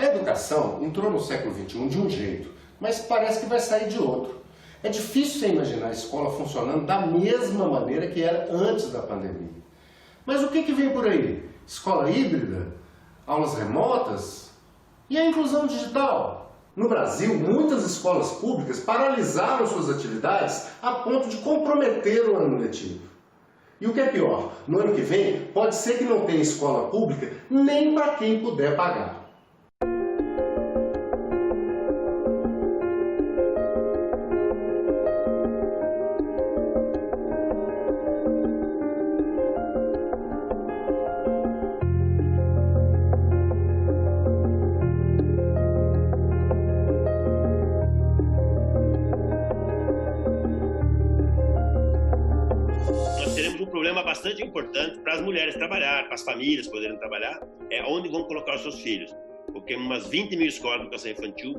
educação entrou no século XXI de um jeito, mas parece que vai sair de outro. É difícil você imaginar a escola funcionando da mesma maneira que era antes da pandemia. Mas o que vem por aí? Escola híbrida? Aulas remotas? E a inclusão digital? No Brasil, muitas escolas públicas paralisaram suas atividades a ponto de comprometer o ano letivo. E o que é pior, no ano que vem, pode ser que não tenha escola pública nem para quem puder pagar. Teremos um problema bastante importante para as mulheres trabalhar, para as famílias poderem trabalhar, onde vão colocar os seus filhos. Porque umas 20 mil escolas de educação infantil,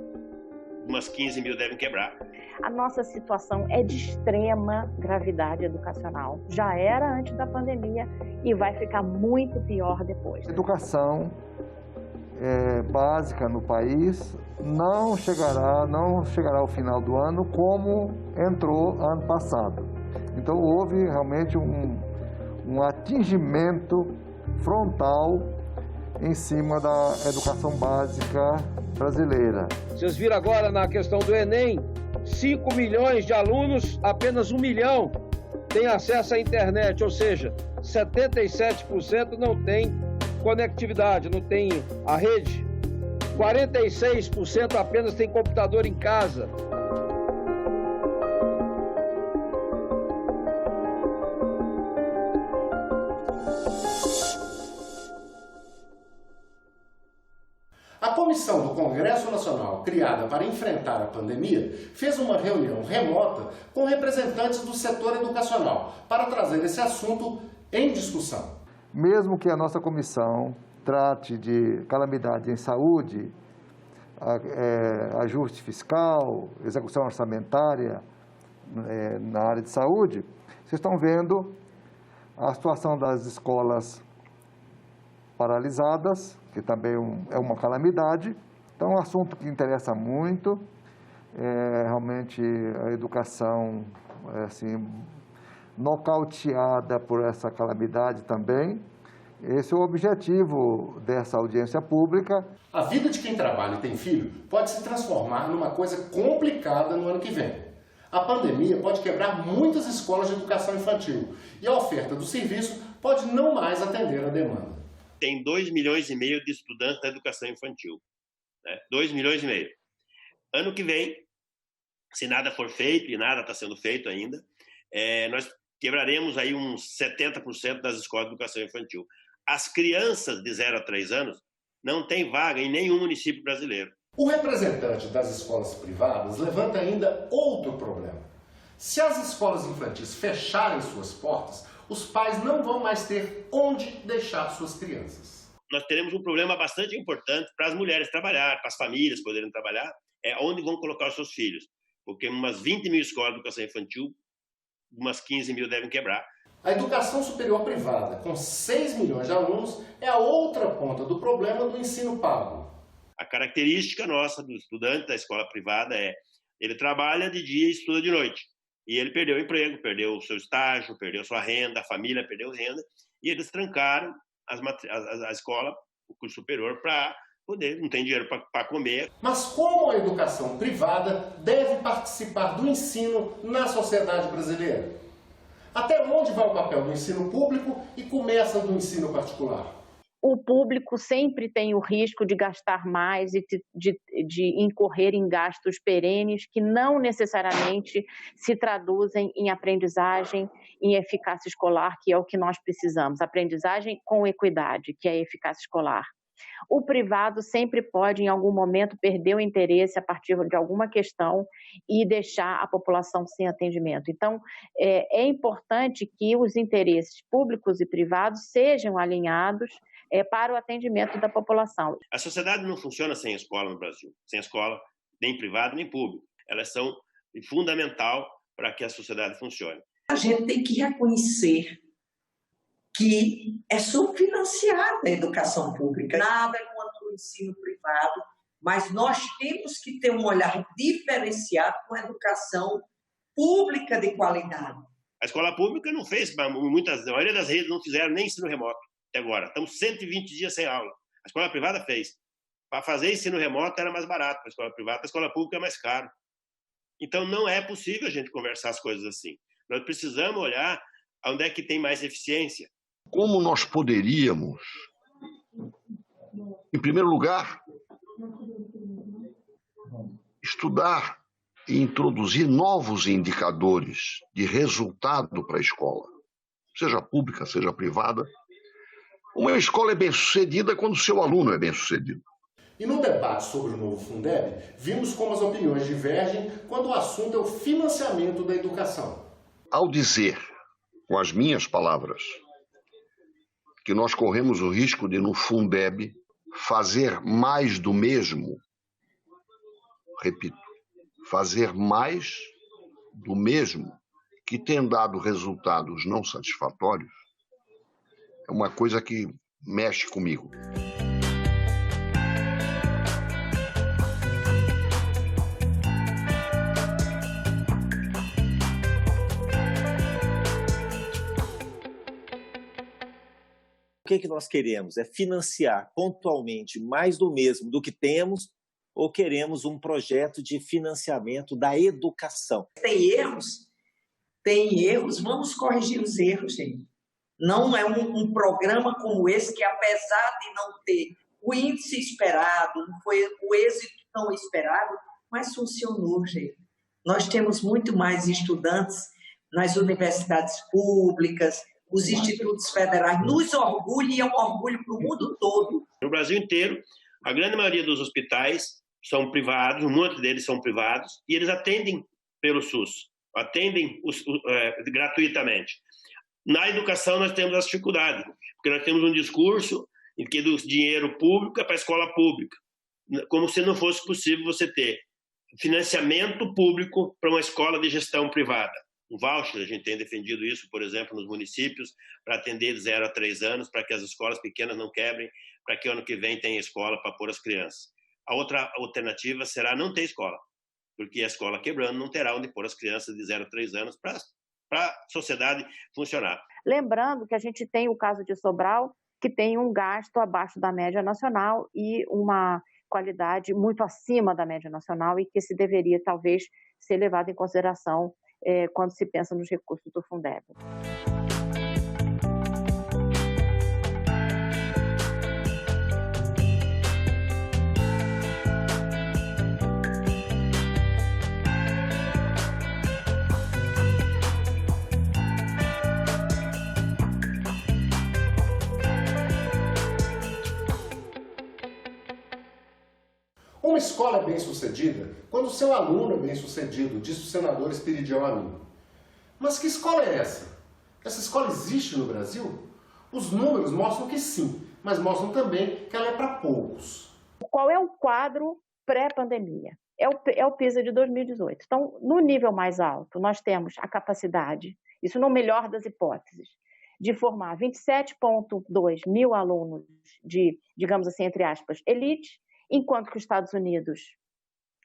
umas 15 mil devem quebrar. A nossa situação é de extrema gravidade educacional. Já era antes da pandemia e vai ficar muito pior depois. A educação básica no país não chegará ao final do ano como entrou ano passado. Então houve realmente um atingimento frontal em cima da educação básica brasileira. Vocês viram agora na questão do Enem, 5 milhões de alunos, apenas 1 milhão tem acesso à internet, ou seja, 77% não tem conectividade, não tem a rede. 46% apenas tem computador em casa. A comissão do Congresso Nacional, criada para enfrentar a pandemia, fez uma reunião remota com representantes do setor educacional para trazer esse assunto em discussão. Mesmo que a nossa comissão trate de calamidade em saúde, ajuste fiscal, execução orçamentária na área de saúde, vocês estão vendo a situação das escolas paralisadas, que também é uma calamidade. Então, é um assunto que interessa muito, realmente a educação assim, nocauteada por essa calamidade também. Esse é o objetivo dessa audiência pública. A vida de quem trabalha e tem filho pode se transformar numa coisa complicada no ano que vem. A pandemia pode quebrar muitas escolas de educação infantil e a oferta do serviço pode não mais atender a demanda. Tem 2,5 milhões de estudantes da educação infantil. Né? 2,5 milhões. Ano que vem, se nada for feito, e nada está sendo feito ainda, nós quebraremos aí uns 70% das escolas de educação infantil. As crianças de 0 a 3 anos não têm vaga em nenhum município brasileiro. O representante das escolas privadas levanta ainda outro problema. Se as escolas infantis fecharem suas portas, os pais não vão mais ter onde deixar suas crianças. Nós teremos um problema bastante importante para as mulheres trabalhar, para as famílias poderem trabalhar, onde vão colocar os seus filhos. Porque umas 20 mil escolas de educação infantil, umas 15 mil devem quebrar. A educação superior privada, com 6 milhões de alunos, é a outra ponta do problema do ensino pago. A característica nossa do estudante da escola privada ele trabalha de dia e estuda de noite. E ele perdeu o emprego, perdeu o seu estágio, perdeu sua renda, a família perdeu renda, e eles trancaram a escola, o curso superior, para poder, não tem dinheiro para comer. Mas como a educação privada deve participar do ensino na sociedade brasileira? Até onde vai o papel do ensino público e começa do ensino particular? O público sempre tem o risco de gastar mais e de incorrer em gastos perenes que não necessariamente se traduzem em aprendizagem, em eficácia escolar, que é o que nós precisamos. Aprendizagem com equidade, que é a eficácia escolar. O privado sempre pode, em algum momento, perder o interesse a partir de alguma questão e deixar a população sem atendimento. Então, é importante que os interesses públicos e privados sejam alinhados para o atendimento da população. A sociedade não funciona sem escola no Brasil, sem escola nem privada nem pública. Elas são fundamental para que a sociedade funcione. A gente tem que reconhecer que é subfinanciada a educação pública. Nada quanto o ensino privado mas nós temos que ter um olhar diferenciado com a educação pública de qualidade. A escola pública não fez, a maioria das redes não fizeram nem ensino remoto até agora. Estamos 120 dias sem aula. A escola privada fez. Para fazer ensino remoto era mais barato para a escola privada, a escola pública é mais caro. Então não é possível a gente conversar as coisas assim. Nós precisamos olhar onde é que tem mais eficiência. Como nós poderíamos, em primeiro lugar, estudar e introduzir novos indicadores de resultado para a escola, seja pública, seja privada. Uma escola é bem-sucedida quando o seu aluno é bem-sucedido. E no debate sobre o novo Fundeb, vimos como as opiniões divergem quando o assunto é o financiamento da educação. Ao dizer, com as minhas palavras, que nós corremos o risco de, no Fundeb, fazer mais do mesmo, repito, fazer mais do mesmo, que tem dado resultados não satisfatórios, é uma coisa que mexe comigo. O que nós queremos? É financiar pontualmente mais do mesmo do que temos, ou queremos um projeto de financiamento da educação? Tem erros, vamos corrigir os erros, gente. Não é um programa como esse que, apesar de não ter o índice esperado, não foi o êxito tão esperado, mas funcionou, gente. Nós temos muito mais estudantes nas universidades públicas, os institutos federais, nos orgulha e é um orgulho para o mundo todo. No Brasil inteiro, a grande maioria dos hospitais são privados, um monte deles são privados, e eles atendem pelo SUS, atendem gratuitamente. Na educação nós temos as dificuldades, porque nós temos um discurso em que do dinheiro público é para a escola pública, como se não fosse possível você ter financiamento público para uma escola de gestão privada. Um voucher, a gente tem defendido isso, por exemplo, nos municípios, para atender de 0 a 3 anos, para que as escolas pequenas não quebrem, para que ano que vem tenha escola para pôr as crianças. A outra alternativa será não ter escola, porque a escola quebrando não terá onde pôr as crianças de 0 a 3 anos para a sociedade funcionar. Lembrando que a gente tem o caso de Sobral, que tem um gasto abaixo da média nacional e uma qualidade muito acima da média nacional e que se deveria, talvez, ser levado em consideração quando se pensa nos recursos do Fundeb. Uma escola é bem-sucedida quando o seu aluno é bem-sucedido, disse o senador Esperidião Amin. Mas que escola é essa? Essa escola existe no Brasil? Os números mostram que sim, mas mostram também que ela é para poucos. Qual é o quadro pré-pandemia? É o PISA de 2018. Então, no nível mais alto, nós temos a capacidade, isso no melhor das hipóteses, de formar 27,2 mil alunos de, digamos assim, entre aspas, elite, enquanto que os Estados Unidos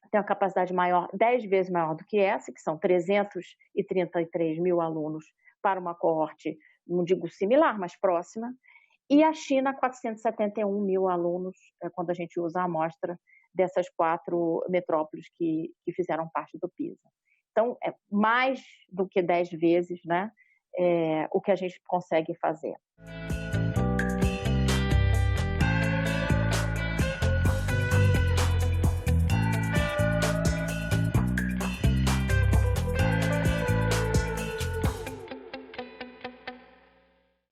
tem uma capacidade maior, 10 vezes maior do que essa, que são 333 mil alunos para uma coorte, não digo similar, mas próxima, e a China, 471 mil alunos, quando a gente usa a amostra dessas 4 metrópoles que fizeram parte do PISA. Então, é mais do que 10 vezes, né, o que a gente consegue fazer.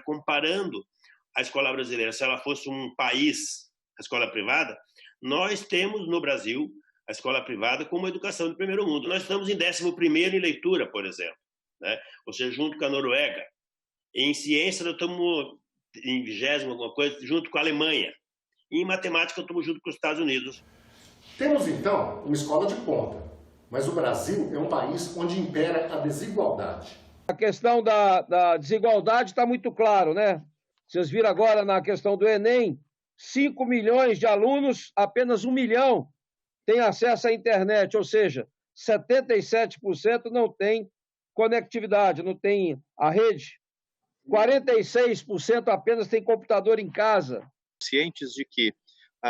Comparando a escola brasileira, se ela fosse um país, a escola privada, nós temos no Brasil a escola privada como educação de primeiro mundo. Nós estamos em 11º em leitura, por exemplo, né? Ou seja, junto com a Noruega. Em ciência, nós estamos em 20º, alguma coisa, junto com a Alemanha. E em matemática, nós estamos junto com os Estados Unidos. Temos, então, uma escola de ponta, mas o Brasil é um país onde impera a desigualdade. A questão da desigualdade está muito claro, né? Vocês viram agora na questão do Enem, 5 milhões de alunos, apenas 1 milhão tem acesso à internet, ou seja, 77% não tem conectividade, não tem a rede. 46% apenas tem computador em casa. Cientes de que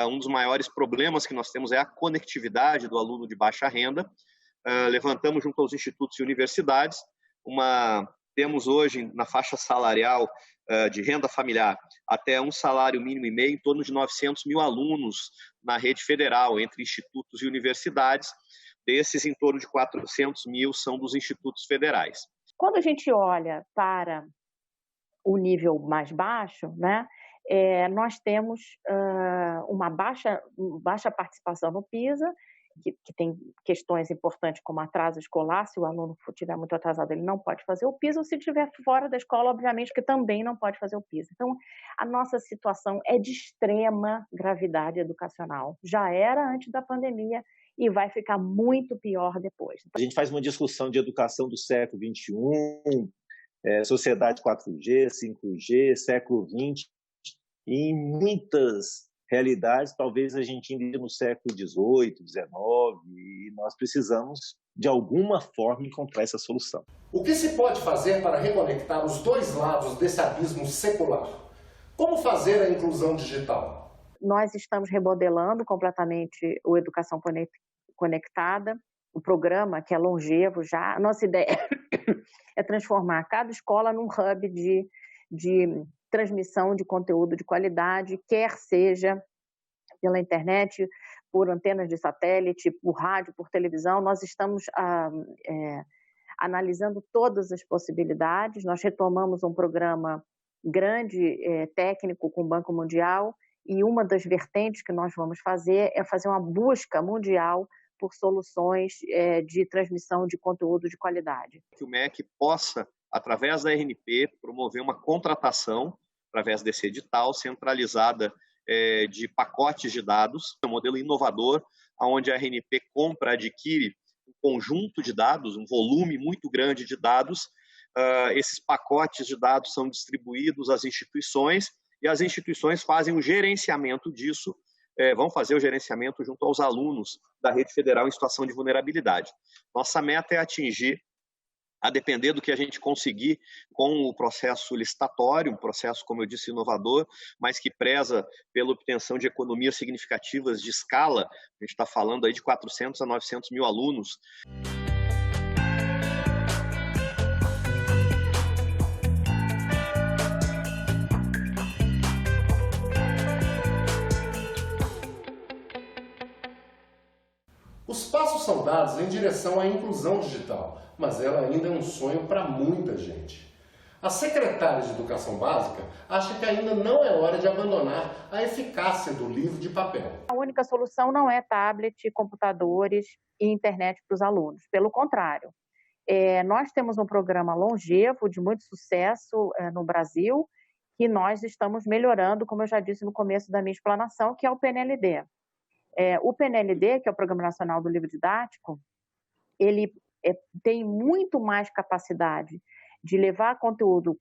um dos maiores problemas que nós temos é a conectividade do aluno de baixa renda. Levantamos junto aos institutos e universidades temos hoje na faixa salarial de renda familiar até um salário mínimo e meio, em torno de 900 mil alunos na rede federal, entre institutos e universidades. Desses, em torno de 400 mil são dos institutos federais. Quando a gente olha para o nível mais baixo, né, nós temos uma baixa participação no PISA, que tem questões importantes como atraso escolar. Se o aluno estiver muito atrasado, ele não pode fazer o PISA, ou se estiver fora da escola, obviamente, que também não pode fazer o PISA. Então, a nossa situação é de extrema gravidade educacional. Já era antes da pandemia e vai ficar muito pior depois. A gente faz uma discussão de educação do século XXI, sociedade 4G, 5G, século XX, e em muitas realidades, talvez a gente ainda no século XVIII, XIX, e nós precisamos, de alguma forma, encontrar essa solução. O que se pode fazer para reconectar os dois lados desse abismo secular? Como fazer a inclusão digital? Nós estamos remodelando completamente o Educação Conectada, o programa que é longevo já. A nossa ideia é transformar cada escola num hub de transmissão de conteúdo de qualidade, quer seja pela internet, por antenas de satélite, por rádio, por televisão. Nós estamos analisando todas as possibilidades. Nós retomamos um programa grande, técnico, com o Banco Mundial, e uma das vertentes que nós vamos fazer é fazer uma busca mundial por soluções de transmissão de conteúdo de qualidade. Que o MEC possa, através da RNP, promover uma contratação, através desse edital, centralizada de pacotes de dados, um modelo inovador, onde a RNP compra, adquire um conjunto de dados, um volume muito grande de dados. Esses pacotes de dados são distribuídos às instituições e as instituições fazem o gerenciamento disso, vão fazer o gerenciamento junto aos alunos da rede federal em situação de vulnerabilidade. Nossa meta é atingir, a depender do que a gente conseguir com o processo licitatório, um processo, como eu disse, inovador, mas que preza pela obtenção de economias significativas de escala. A gente está falando aí de 400 a 900 mil alunos. Os passos são dados em direção à inclusão digital, mas ela ainda é um sonho para muita gente. A secretária de Educação Básica acha que ainda não é hora de abandonar a eficácia do livro de papel. A única solução não é tablet, computadores e internet para os alunos. Pelo contrário, nós temos um programa longevo de muito sucesso no Brasil, que nós estamos melhorando, como eu já disse no começo da minha explanação, que é o PNLD. O PNLD, que é o Programa Nacional do Livro Didático, ele tem muito mais capacidade de levar conteúdo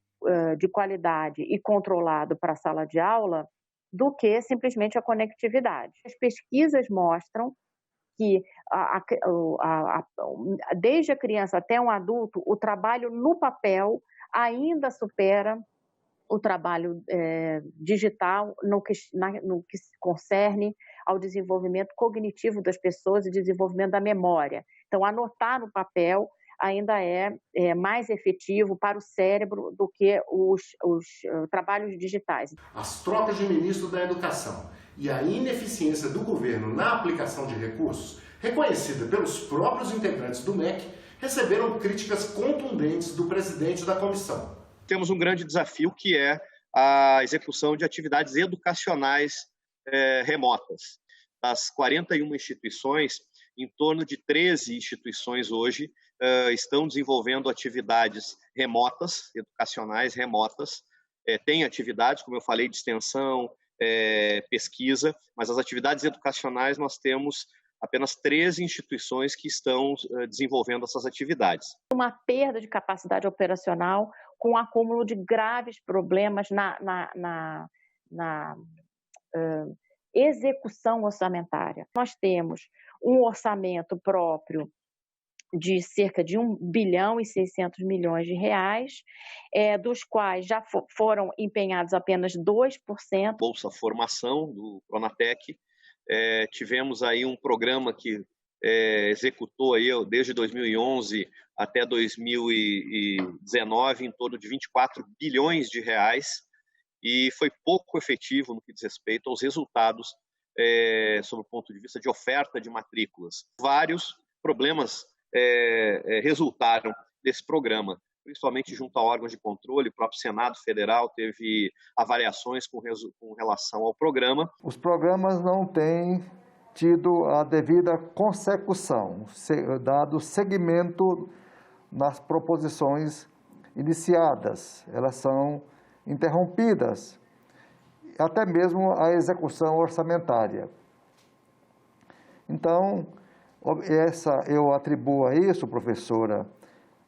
de qualidade e controlado para a sala de aula do que simplesmente a conectividade. As pesquisas mostram que desde a criança até um adulto, o trabalho no papel ainda supera o trabalho digital no que concerne ao desenvolvimento cognitivo das pessoas e desenvolvimento da memória. Então, anotar no papel ainda é mais efetivo para o cérebro do que os trabalhos digitais. As trocas de ministro da Educação e a ineficiência do governo na aplicação de recursos, reconhecida pelos próprios integrantes do MEC, receberam críticas contundentes do presidente da comissão. Temos um grande desafio, que é a execução de atividades educacionais remotas. Das 41 instituições, em torno de 13 instituições hoje estão desenvolvendo atividades remotas, educacionais remotas. Tem atividades, como eu falei, de extensão, pesquisa, mas as atividades educacionais nós temos apenas 13 instituições que estão desenvolvendo essas atividades. Uma perda de capacidade operacional com o acúmulo de graves problemas execução orçamentária. Nós temos um orçamento próprio de cerca de 1 bilhão e 600 milhões de reais, dos quais já foram empenhados apenas 2%. Bolsa Formação do Pronatec, tivemos aí um programa que executou aí desde 2011 até 2019 em torno de 24 bilhões de reais e foi pouco efetivo no que diz respeito aos resultados sob o ponto de vista de oferta de matrículas. Vários problemas resultaram desse programa, principalmente junto a órgãos de controle. O próprio Senado Federal teve avaliações com relação ao programa. Os programas não têm tido a devida consecução, dado seguimento nas proposições iniciadas. Elas são interrompidas, até mesmo a execução orçamentária. Então, eu atribuo a isso, professora,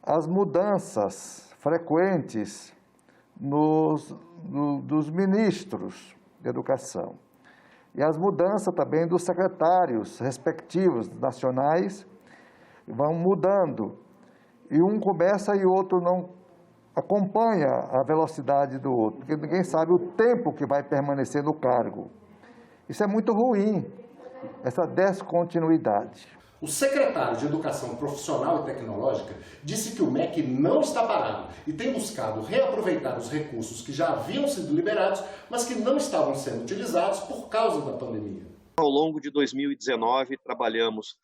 as mudanças frequentes dos ministros de educação e as mudanças também dos secretários respectivos nacionais vão mudando e um começa e o outro não acompanha a velocidade do outro, porque ninguém sabe o tempo que vai permanecer no cargo. Isso é muito ruim, essa descontinuidade. O secretário de Educação Profissional e Tecnológica disse que o MEC não está parado e tem buscado reaproveitar os recursos que já haviam sido liberados, mas que não estavam sendo utilizados por causa da pandemia. Ao longo de 2019, trabalhamos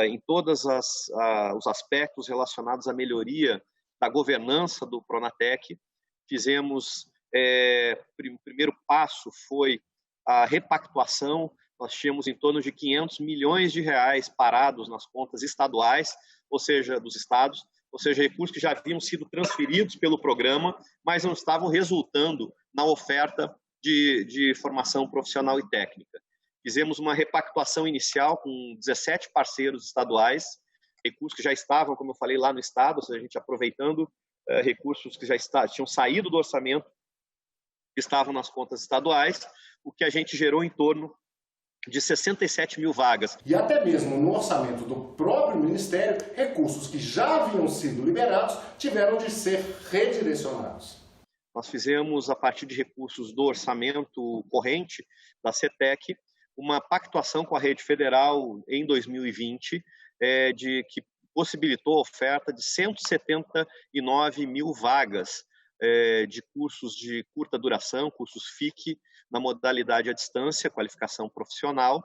em todos os aspectos relacionados à melhoria da governança do Pronatec. Fizemos, o primeiro passo foi a repactuação. Nós tínhamos em torno de 500 milhões de reais parados nas contas estaduais, ou seja, dos estados, ou seja, recursos que já haviam sido transferidos pelo programa, mas não estavam resultando na oferta de formação profissional e técnica. Fizemos uma repactuação inicial com 17 parceiros estaduais, recursos que já estavam, como eu falei, lá no estado, ou seja, a gente aproveitando recursos que já tinham saído do orçamento, que estavam nas contas estaduais, o que a gente gerou em torno de 67 mil vagas. E até mesmo no orçamento do próprio Ministério, recursos que já haviam sido liberados tiveram de ser redirecionados. Nós fizemos, a partir de recursos do orçamento corrente da CETEC, uma pactuação com a rede federal em 2020, que possibilitou a oferta de 179 mil vagas de cursos de curta duração, cursos FIC, na modalidade à distância, qualificação profissional.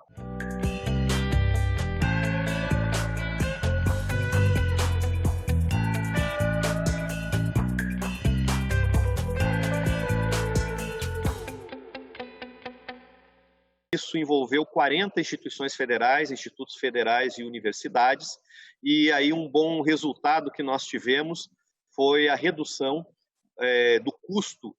Isso envolveu 40 instituições federais, institutos federais e universidades, e aí um bom resultado que nós tivemos foi a redução do custo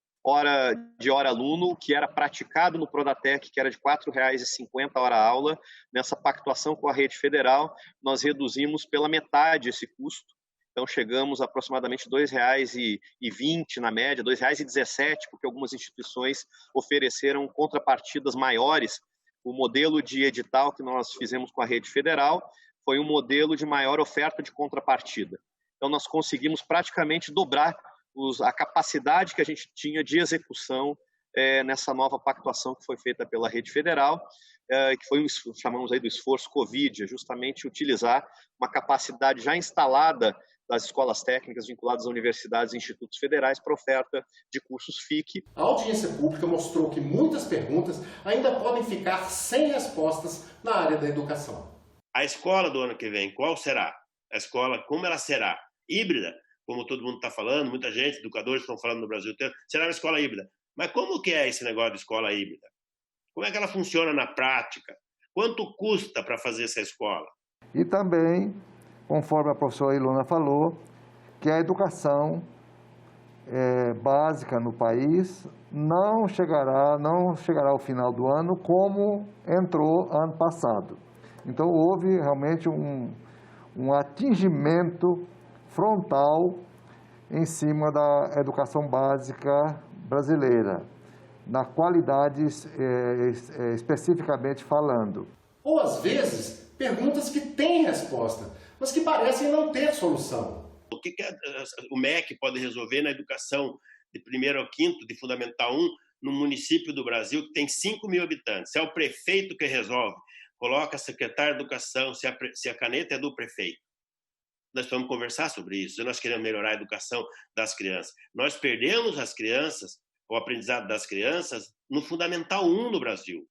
de hora aluno, que era praticado no Pronatec, que era de R$ 4,50 a hora aula. Nessa pactuação com a rede federal, nós reduzimos pela metade esse custo. Então, chegamos a aproximadamente R$ 2,20 na média, R$ 2,17, porque algumas instituições ofereceram contrapartidas maiores. O modelo de edital que nós fizemos com a rede federal foi um modelo de maior oferta de contrapartida. Então, nós conseguimos praticamente dobrar a capacidade que a gente tinha de execução nessa nova pactuação que foi feita pela rede federal, que foi chamamos aí do esforço Covid, justamente utilizar uma capacidade já instalada das escolas técnicas vinculadas a universidades e institutos federais para oferta de cursos FIC. A audiência pública mostrou que muitas perguntas ainda podem ficar sem respostas na área da educação. A escola do ano que vem, qual será? A escola, como ela será? Híbrida? Como todo mundo está falando, muita gente, educadores estão falando no Brasil inteiro, será uma escola híbrida. Mas como que é esse negócio de escola híbrida? Como é que ela funciona na prática? Quanto custa para fazer essa escola? E também, conforme a professora Ilona falou, que a educação básica no país não chegará ao final do ano como entrou ano passado. Então, houve realmente um atingimento frontal em cima da educação básica brasileira. na qualidade especificamente falando. Ou, às vezes, perguntas que têm resposta, mas que parecem não ter solução. O que o MEC pode resolver na educação de 1º ao 5º, de Fundamental 1, no município do Brasil que tem 5 mil habitantes? Se é o prefeito que resolve, coloca secretário de educação, se a caneta é do prefeito. Nós vamos conversar sobre isso. Nós queremos melhorar a educação das crianças. Nós perdemos as crianças, o aprendizado das crianças, no Fundamental 1 no Brasil.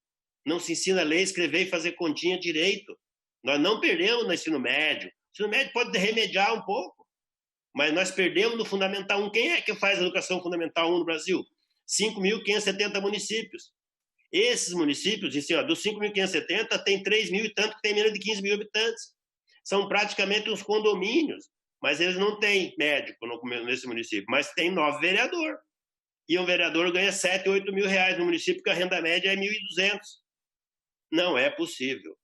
Não se ensina a ler, escrever e fazer continha direito. Nós não perdemos no ensino médio. O ensino médio pode remediar um pouco, mas nós perdemos no Fundamental 1. Quem é que faz a educação Fundamental 1 no Brasil? 5.570 municípios. Esses municípios, assim, ó, dos 5.570, tem 3 mil e tanto que tem menos de 15 mil habitantes. São praticamente uns condomínios, mas eles não têm médico nesse município, mas tem 9 vereadores. E um vereador ganha 7, 8 mil reais no município, que a renda média é 1.200. Não é possível.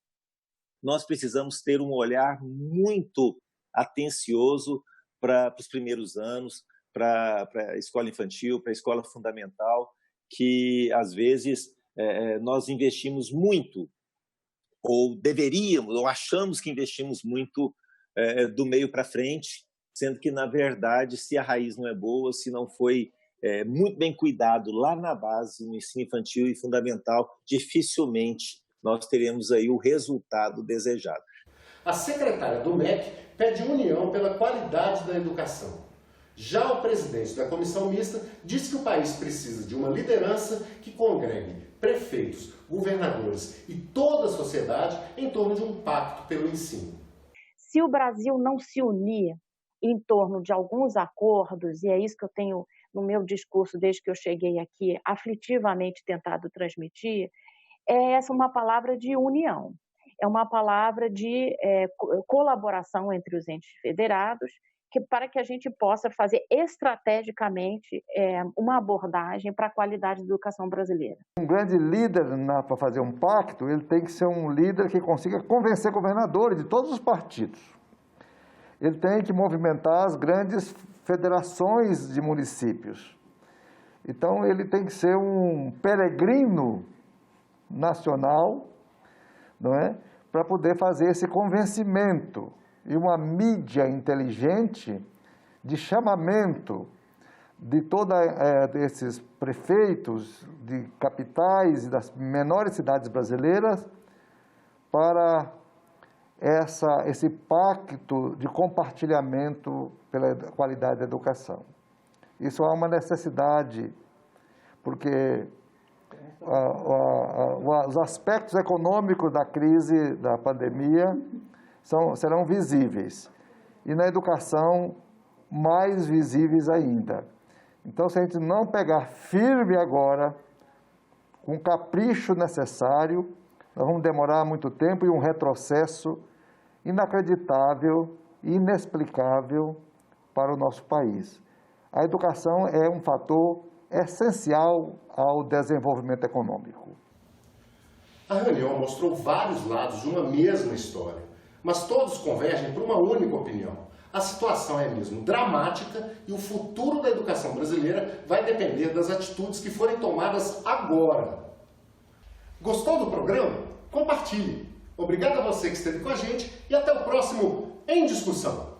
Nós precisamos ter um olhar muito atencioso para os primeiros anos, para a escola infantil, para a escola fundamental, que às vezes nós investimos muito, ou deveríamos, ou achamos que investimos muito do meio para frente, sendo que, na verdade, se a raiz não é boa, se não foi muito bem cuidado lá na base, no ensino infantil e fundamental, dificilmente nós teremos aí o resultado desejado. A secretária do MEC pede união pela qualidade da educação. Já o presidente da comissão mista diz que o país precisa de uma liderança que congregue prefeitos, governadores e toda a sociedade em torno de um pacto pelo ensino. Se o Brasil não se unir em torno de alguns acordos, e é isso que eu tenho no meu discurso desde que eu cheguei aqui, aflitivamente tentado transmitir, é essa uma palavra de união. É uma palavra de colaboração entre os entes federados, para que a gente possa fazer estrategicamente uma abordagem para a qualidade da educação brasileira. Um grande líder para fazer um pacto, ele tem que ser um líder que consiga convencer governadores de todos os partidos. Ele tem que movimentar as grandes federações de municípios. Então, ele tem que ser um peregrino nacional, não é? Para poder fazer esse convencimento. E uma mídia inteligente de chamamento de todos esses prefeitos de capitais e das menores cidades brasileiras para esse pacto de compartilhamento pela qualidade da educação. Isso é uma necessidade, porque os aspectos econômicos da crise, da pandemia, serão visíveis. E na educação, mais visíveis ainda. Então, se a gente não pegar firme agora, com o capricho necessário, nós vamos demorar muito tempo e um retrocesso inacreditável, inexplicável para o nosso país. A educação é um fator essencial ao desenvolvimento econômico. A reunião mostrou vários lados de uma mesma história, mas todos convergem para uma única opinião. A situação é mesmo dramática e o futuro da educação brasileira vai depender das atitudes que forem tomadas agora. Gostou do programa? Compartilhe. Obrigado a você que esteve com a gente e até o próximo Em Discussão.